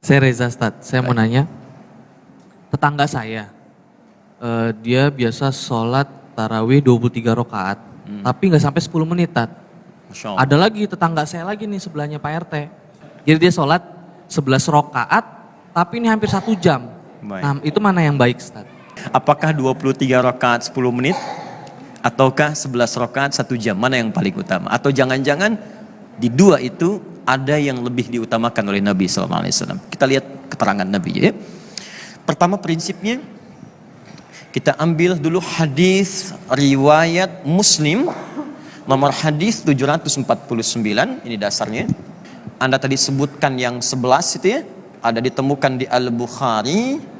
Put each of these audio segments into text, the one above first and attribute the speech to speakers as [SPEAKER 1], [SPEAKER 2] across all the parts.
[SPEAKER 1] Saya Reza Stad, saya mau nanya, tetangga saya, dia biasa sholat tarawih 23 rakaat, tapi nggak sampai 10 menit, Tat.
[SPEAKER 2] Masya Allah.
[SPEAKER 1] Ada lagi tetangga saya lagi nih sebelahnya Pak RT. Jadi dia sholat 11 rakaat, tapi ini hampir 1 jam.
[SPEAKER 2] Baik.
[SPEAKER 1] Nah, itu mana yang baik, Stad?
[SPEAKER 2] Apakah 23 rakaat 10 menit? Ataukah 11 rakaat 1 jam? Mana yang paling utama? Atau jangan-jangan di dua itu ada yang lebih diutamakan oleh Nabi SAW. Kita lihat keterangan Nabi ya. Pertama prinsipnya, kita ambil dulu hadis riwayat Muslim nomor hadis 749, ini dasarnya. Anda tadi sebutkan yang 11 itu ya, ada ditemukan di Al-Bukhari.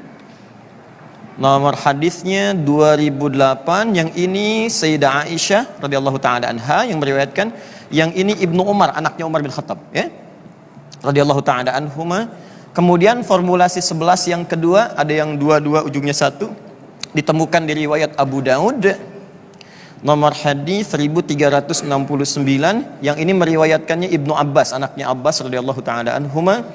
[SPEAKER 2] Nomor hadisnya 2008, yang ini Sayyidah Aisyah radhiyallahu taala anha yang meriwayatkan, yang ini Ibnu Umar, anaknya Umar bin Khattab ya. Radhiyallahu taala anhuma. Kemudian formulasi 11 yang kedua, ada yang 22 ujungnya 1, ditemukan di riwayat Abu Daud. Nomor hadis 1369, yang ini meriwayatkannya Ibnu Abbas, anaknya Abbas radhiyallahu taala anhuma.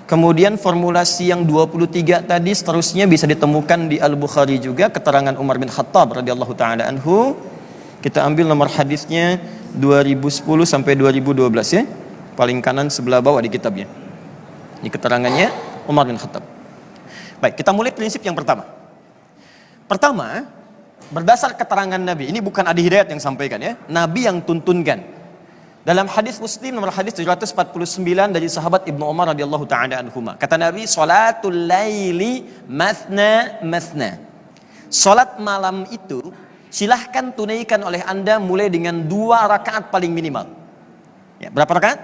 [SPEAKER 2] Kemudian formulasi yang 23 tadi seterusnya bisa ditemukan di Al-Bukhari juga, keterangan Umar bin Khattab radhiyallahu taala anhu. Kita ambil nomor hadisnya 2010 sampai 2012 ya. Paling kanan sebelah bawah di kitabnya. Ini keterangannya Umar bin Khattab. Baik, kita mulai prinsip yang pertama. Pertama, berdasar keterangan Nabi, ini bukan Adi Hidayat yang sampaikan ya, Nabi yang tuntunkan. Dalam hadis Muslim nomor hadis 749 dari sahabat Ibnu Umar radhiyallahu taala anhuma. Kata Nabi, "Shalatul laili mathna mathna." Salat malam itu silahkan tunaikan oleh Anda mulai dengan 2 rakaat paling minimal. Ya, berapa rakaat?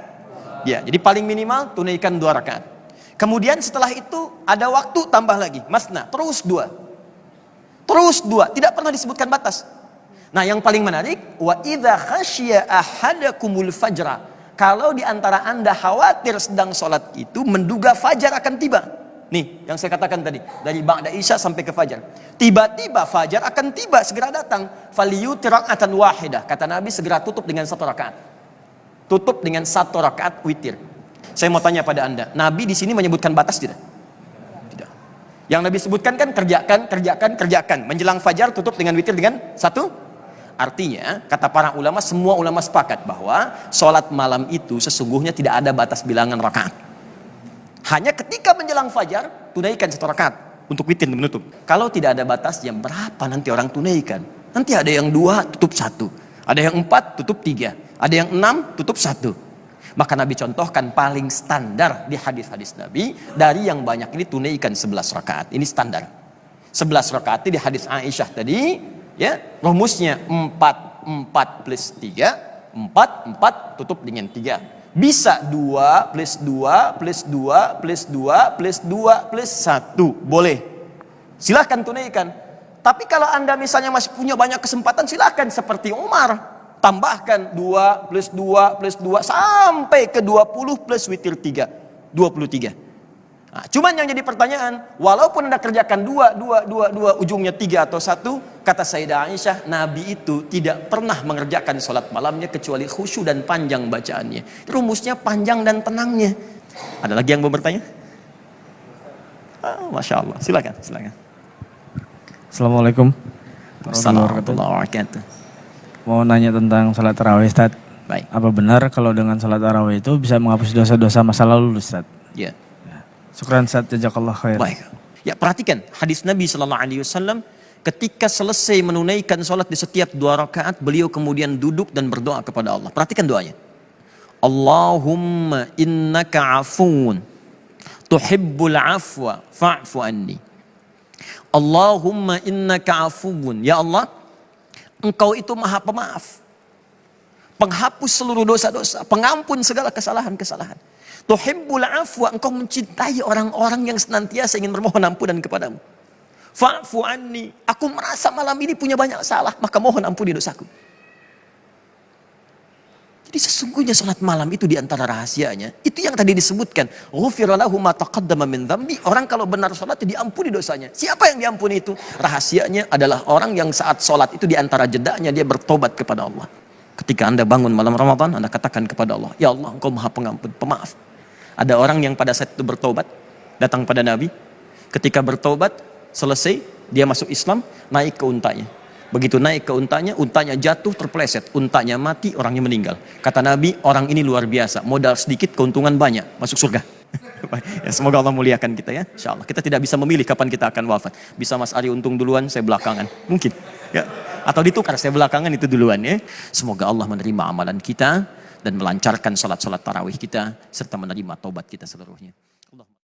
[SPEAKER 2] Ya, jadi paling minimal tunaikan 2 rakaat. Kemudian setelah itu ada waktu tambah lagi, mathna, terus 2. Terus 2, tidak pernah disebutkan batas. Nah, yang paling menarik, wa idza khasyiya ahadakumul fajra. Kalau di antara Anda khawatir sedang sholat itu menduga fajar akan tiba. Nih, yang saya katakan tadi, dari ba'da isya sampai ke fajar. Tiba-tiba fajar akan tiba, segera datang. Faliyutir raka'atan wahidah. Kata Nabi, segera tutup dengan 1 rakaat. Tutup dengan 1 rakaat witir. Saya mau tanya pada Anda, Nabi di sini menyebutkan batas tidak? Tidak. Yang Nabi sebutkan kan kerjakan. Menjelang fajar tutup dengan witir dengan 1. Artinya, kata para ulama, semua ulama sepakat bahwa sholat malam itu sesungguhnya tidak ada batas bilangan rakaat. Hanya ketika menjelang fajar, tunaikan 1 rakaat untuk witir menutup. Kalau tidak ada batasnya, berapa nanti orang tunaikan? Nanti ada yang 2 tutup 1, ada yang 4 tutup 3, ada yang 6 tutup 1. Maka Nabi contohkan paling standar di hadis-hadis Nabi, dari yang banyak ini tunaikan 11 rakaat. Ini standar. 11 rakaat di hadis Aisyah tadi. Ya, rumusnya 4 plus 3, 4 tutup dengan 3. Bisa 2 plus 2 plus 2 plus 2 plus 2 plus 1. Boleh. Silahkan tunaikan. Tapi kalau Anda misalnya masih punya banyak kesempatan, silahkan seperti Umar. Tambahkan 2 plus 2 plus 2 sampai ke 20 plus witir 3. 23. Nah, cuman yang jadi pertanyaan, walaupun Anda kerjakan 2 ujungnya 3 atau 1, kata Sayyidah Aisyah, Nabi itu tidak pernah mengerjakan sholat malamnya kecuali khusyuk dan panjang bacaannya. Rumusnya panjang dan tenangnya. Ada lagi yang mau bertanya? Masya Allah, silakan.
[SPEAKER 3] Assalamualaikum.
[SPEAKER 2] Assalamualaikum warahmatullahi wabarakatuh.
[SPEAKER 3] Mau nanya tentang sholat tarawih, Ustaz.
[SPEAKER 2] Baik.
[SPEAKER 3] Apa benar kalau dengan sholat tarawih itu bisa menghapus dosa-dosa masa lalu, Ustaz?
[SPEAKER 2] Ya.
[SPEAKER 3] Syukran, Ustaz. Jazakallah khair.
[SPEAKER 2] Baik. Ya, perhatikan hadis Nabi sallallahu alaihi wasallam ketika selesai menunaikan salat di setiap 2 rakaat, beliau kemudian duduk dan berdoa kepada Allah. Perhatikan doanya. Allahumma innaka afuun tuhibbul afwa fa'fu anni. Allahumma innaka afuun. Ya Allah, Engkau itu Maha Pemaaf, penghapus seluruh dosa-dosa, pengampun segala kesalahan-kesalahan. Tuhibbul afwa, Engkau mencintai orang-orang yang senantiasa ingin bermohon ampunan kepadamu. Fa'fu anni, aku merasa malam ini punya banyak salah, maka mohon ampuni dosaku. Jadi sesungguhnya salat malam itu diantara rahasianya, itu yang tadi disebutkan, ghufira lahu ma taqaddama min dzambi. Orang kalau benar salat diampuni dosanya. Siapa yang diampuni itu? Rahasianya adalah orang yang saat salat itu diantara jedanya dia bertobat kepada Allah. Ketika Anda bangun malam Ramadan, Anda katakan kepada Allah, ya Allah, Engkau Maha Pengampun, Pemaaf. Ada orang yang pada saat itu bertobat, datang pada Nabi. Ketika bertobat, selesai, dia masuk Islam, naik ke untanya. Begitu naik ke untanya jatuh, terpeleset. Untanya mati, orangnya meninggal. Kata Nabi, orang ini luar biasa. Modal sedikit, keuntungan banyak. Masuk surga. Ya, semoga Allah muliakan kita ya. Insya Allah. Kita tidak bisa memilih kapan kita akan wafat. Bisa Mas Ari untung duluan, saya belakangan. Mungkin. Ya. Atau ditukar, saya belakangan itu duluan ya. Semoga Allah menerima amalan kita dan melancarkan salat-salat tarawih kita serta menerima taubat kita seluruhnya.